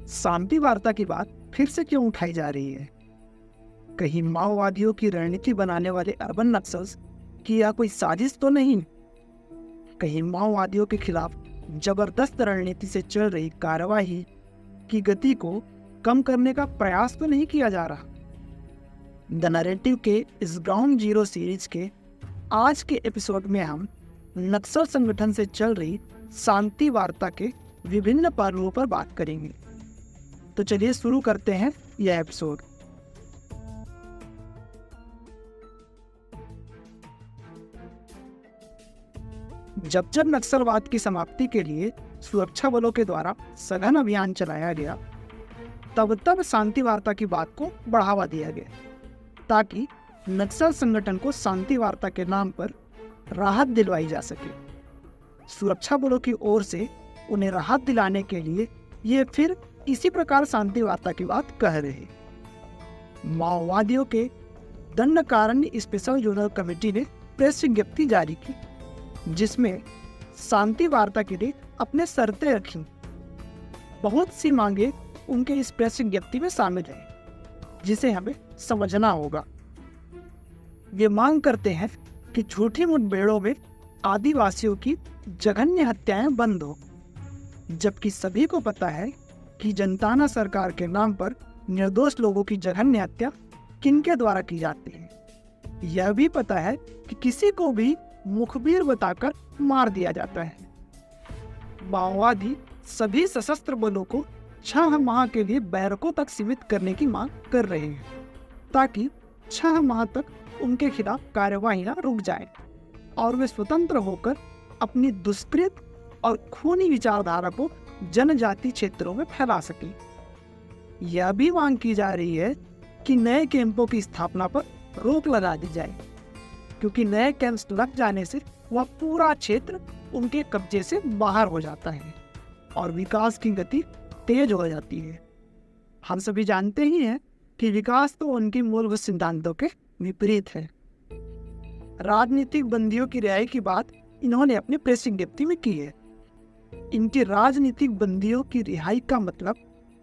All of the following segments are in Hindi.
शांति वार्ता की बात फिर से क्यों उठाई जा रही है? कहीं माओवादियों की रणनीति बनाने वाले अर्बन नक्सल्स की यह कोई साजिश तो नहीं? कहीं माओवादियों के खिलाफ जबरदस्त रणनीति से चल रही कार्यवाही की गति को कम करने का प्रयास तो नहीं किया जा रहा? द नैरेटिव के इस ग्राउंड जीरो सीरीज के आज के एपिसोड में हम नक्सल संगठन से चल रही शांति वार्ता के विभिन्न पहलुओं पर बात करेंगे। तो चलिए शुरू करते हैं यह एपिसोड। जब जब नक्सलवाद की समाप्ति के लिए सुरक्षा बलों के द्वारा सघन अभियान चलाया गया, तब तब शांति वार्ता की बात को बढ़ावा दिया गया ताकि नक्सल संगठन को शांति वार्ता के नाम पर राहत दिलवाई जा सके। सुरक्षा बलों की ओर से उन्हें राहत दिलाने के लिए ये फिर इसी प्रकार शांति वार्ता की बात कह रहे। माओवादियों के दंडकारण्य स्पेशल जोनल कमेटी ने प्रेस विज्ञप्ति जारी की, जिसमें शांति वार्ता के लिए अपने शर्तें रखी। बहुत सी मांगे उनके इस प्रेस विज्ञप्ति में शामिल है, जिसे हमें समझना होगा। ये मांग करते हैं कि झूठी मुठभेड़ों में आदिवासियों की जघन्य हत्याएं बंद हो, जबकि सभी को पता है कि जनताना सरकार के नाम पर निर्दोष लोगों की जघन्य हत्या किनके द्वारा की जाती है। यह भी पता है कि किसी को भी मुखबिर बताकर मार दिया जाता है। माओवादी सभी सशस्त्र बलों को 6 माह के लिए बैरकों तक सीमित करने की मांग कर रहे हैं, ताकि 6 माह तक उनके खिलाफ कार्यवाहियां रुक जाए और वे स्वतंत्र होकर अपनी दुष्कृत और खूनी विचारधारा को जनजाति क्षेत्रों में फैला सके। यह भी मांग की जा रही है कि नए कैंपों की स्थापना पर रोक लगा दी जाए, क्योंकि नए कैंप्स लग जाने से वह पूरा क्षेत्र उनके कब्जे से बाहर हो जाता है और विकास की गति तेज हो जाती है। हम सभी जानते ही हैं कि विकास तो उनके मूलभूत सिद्धांतों के विपरीत है। राजनीतिक बंदियों की रिहाई की बात इन्होंने अपनी प्रेस विज्ञप्ति में की है। इनकी राजनीतिक बंदियों की रिहाई का मतलब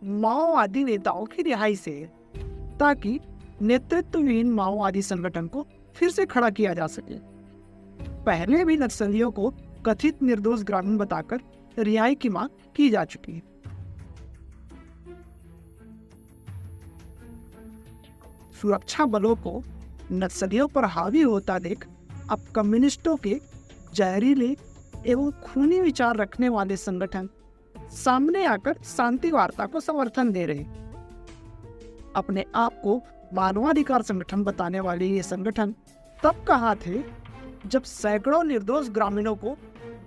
माओवादी नेताओं की रिहाई से है, ताकि नेतृत्वहीन माओवादी संगठन को फिर से खड़ा किया जा सके। पहले भी नक्सलियों को कथित निर्दोष ग्रामीण बताकर रिहाई की मांग की जा चुकी है। सुरक्षा बलों को नक्सलियों पर हावी होता देख अब कम्युनिस्टों के जहरीले एवं खूनी विचार रखने वाले संगठन सामने आकर शांति वार्ता को समर्थन दे रहे। अपने आप को मानवाधिकार संगठन बताने वाले ये संगठन तब कहाँ थे जब सैकड़ों निर्दोष ग्रामीणों को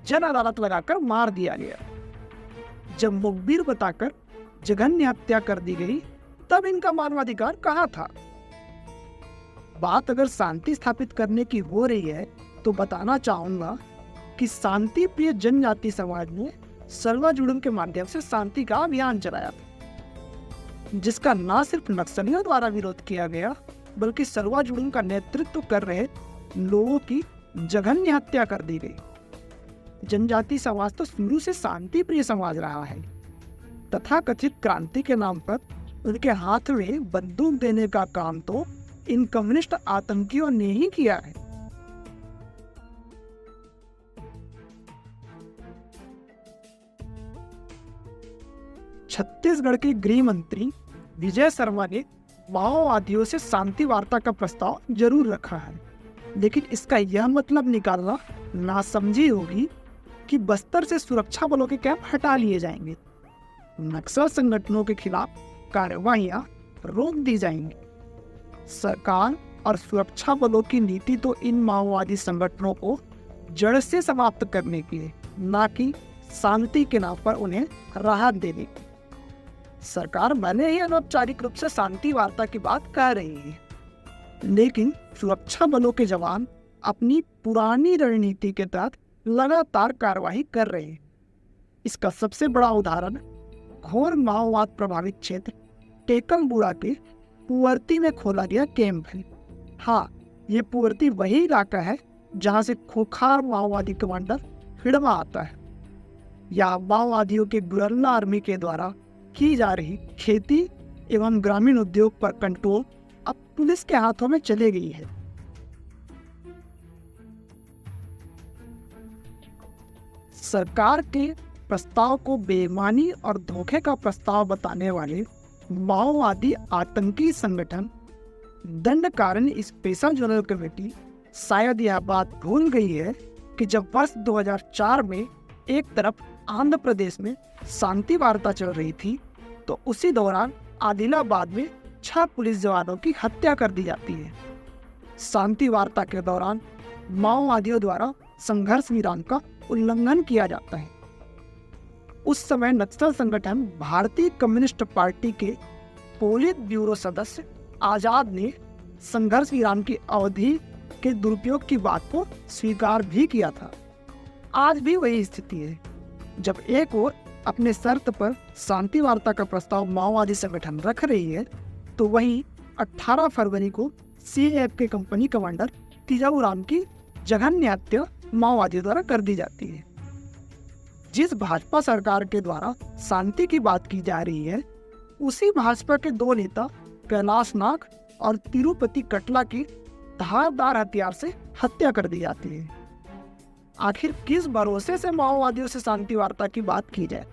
जन अदालत लगाकर मार दिया गया, जब मुखबिर बताकर जघन्य हत्या कर दी गई, तब इनका मानवाधिकार कहाँ था? बात अगर शांति स्थापित करने की हो रही है तो बताना चाहूंगा कि शांति प्रिय जनजाति समाज ने सर्वा जुड़ूम के माध्यम से शांति का अभियान चलाया था, जिसका न सिर्फ नक्सलियों द्वारा विरोध किया गया, बल्कि सर्वा जुड़ूम का नेतृत्व कर रहे लोगों की जघन्य हत्या कर दी गई। जनजाति समाज तो शुरू से शांति प्रिय समाज रहा है। तथा कथित क्रांति के नाम पर उनके हाथ में बंदूक देने का काम तो इन कम्युनिस्ट आतंकियों ने ही किया है। छत्तीसगढ़ के गृह मंत्री विजय शर्मा ने माओवादियों से शांति वार्ता का प्रस्ताव जरूर रखा है, लेकिन इसका यह मतलब निकालना नासमझी होगी कि बस्तर से सुरक्षा बलों के कैंप हटा लिए जाएंगे, नक्सल संगठनों के खिलाफ कार्यवाहियां रोक दी जाएंगी। सरकार और सुरक्षा बलों की नीति तो इन माओवादी संगठनों को जड़ से समाप्त करने की है, न कि शांति के नाम पर उन्हें राहत देने की। सरकार भले ही अनौपचारिक रूप से शांति वार्ता की बात कह रही है, लेकिन सुरक्षा बलों के जवान अपनी पुरानी रणनीति के तहत लगातार कार्रवाई कर रहे हैं। इसका सबसे बड़ा उदाहरण घोर माओवाद प्रभावित क्षेत्र टेकमबुड़ा के पुवर्ती में खोला गया कैंप है। हाँ, ये पुवर्ती वही इलाका है जहां से खोखार माओवादी कमांडर हिड़मा आता है। यहाँ माओवादियों के गुरल्ला आर्मी के द्वारा की जा रही खेती एवं ग्रामीण उद्योग पर कंट्रोल अब पुलिस के हाथों में चली गई है। सरकार के प्रस्ताव को बेईमानी और धोखे का प्रस्ताव बताने वाले माओवादी आतंकी संगठन दंडकारण्य स्पेशल जनरल कमेटी शायद यह बात भूल गई है कि जब वर्ष 2004 में एक तरफ आंध्र प्रदेश में शांति वार्ता चल रही थी, तो उसी दौरान आदिलाबाद में 6 पुलिस जवानों की हत्या कर दी जाती है। शांति वार्ता के दौरान माओवादियों द्वारा संघर्ष विराम का उल्लंघन किया जाता है। उस समय नक्सल संगठन भारतीय कम्युनिस्ट पार्टी के पोलित ब्यूरो सदस्य आजाद ने संघर्ष विराम की अवधि के दुरुपयोग की बात को स्वीकार भी किया था। आज भी वही स्थिति है। जब एक ओर अपने शर्त पर शांति वार्ता का प्रस्ताव माओवादी संगठन रख रही है, तो वहीं 18 फरवरी को सीएएफ के कंपनी कमांडर तिजाऊराम की जघन्य हत्या माओवादियों द्वारा कर दी जाती है। जिस भाजपा सरकार के द्वारा शांति की बात की जा रही है, उसी भाजपा के 2 नेता कैलाश नाग और तिरुपति कटला की धारदार हथियार से हत्या कर दी जाती है। आखिर किस भरोसे से माओवादियों से शांति वार्ता की बात की जाए?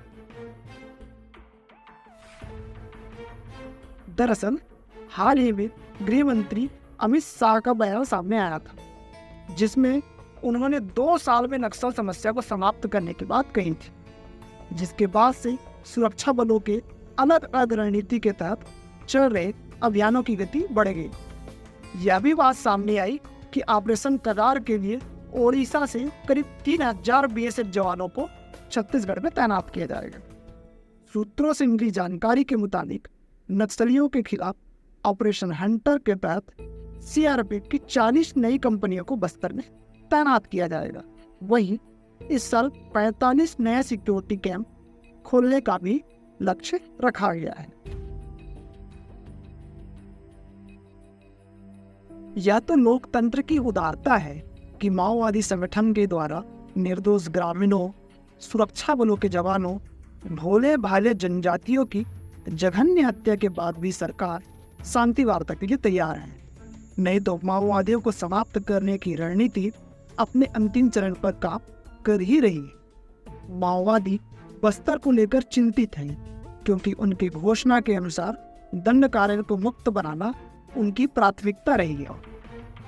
दरअसल हाल ही में गृह मंत्री अमित शाह का बयान सामने आया था, जिसमें उन्होंने 2 साल में नक्सल समस्या को समाप्त करने की बात कही थी, जिसके बाद से सुरक्षा बलों के अलग अलग रणनीति के तहत चल रहे अभियानों की गति बढ़ गई। यह भी बात सामने आई कि ऑपरेशन कगार के लिए ओडिशा से करीब 3000 बीएसएफ जवानों को छत्तीसगढ़ में तैनात किया जाएगा। सूत्रों से मिली जानकारी के मुताबिक नक्सलियों के खिलाफ ऑपरेशन हंटर के तहत सीआरपीएफ की 40 नई कंपनियों को बस्तर में तैनात किया जाएगा। वहीं इस साल 45 नए सिक्योरिटी कैंप खोलने का भी लक्ष्य रखा गया है। यह तो लोकतंत्र की उदारता है कि माओवादी संगठन के द्वारा निर्दोष ग्रामीणों, सुरक्षा बलों के जवानों, भोले भाले जनजातियों की जघन्य हत्या के बाद भी सरकार शांति वार्ता के लिए तैयार है। नहीं तो माओवादियों को समाप्त करने की रणनीति अपने अंतिम चरण पर काम कर ही रही है। माओवादी बस्तर को लेकर चिंतित हैं, क्योंकि उनकी घोषणा के अनुसार दंडकारण्य को मुक्त बनाना उनकी प्राथमिकता रही है,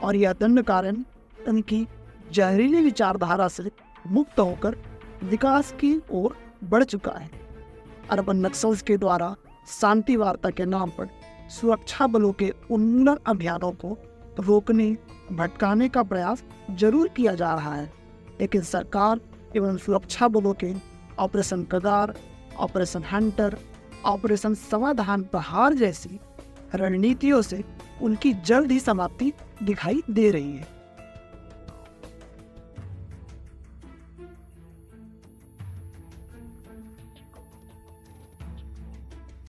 और यह दंडकारण्य उनकी जहरीली विचारधारा से मुक्त होकर विकास की ओर बढ़ चुका है। अर्बन नक्सल्स के द्वारा शांति वार्ता के नाम पर सुरक्षा बलों के उन्मूलन अभियानों को रोकने, भटकाने का प्रयास जरूर किया जा रहा है, लेकिन सरकार एवं सुरक्षा बलों के ऑपरेशन कगार, ऑपरेशन हंटर, ऑपरेशन समाधान प्रहार जैसी रणनीतियों से उनकी जल्द ही समाप्ति दिखाई दे रही है।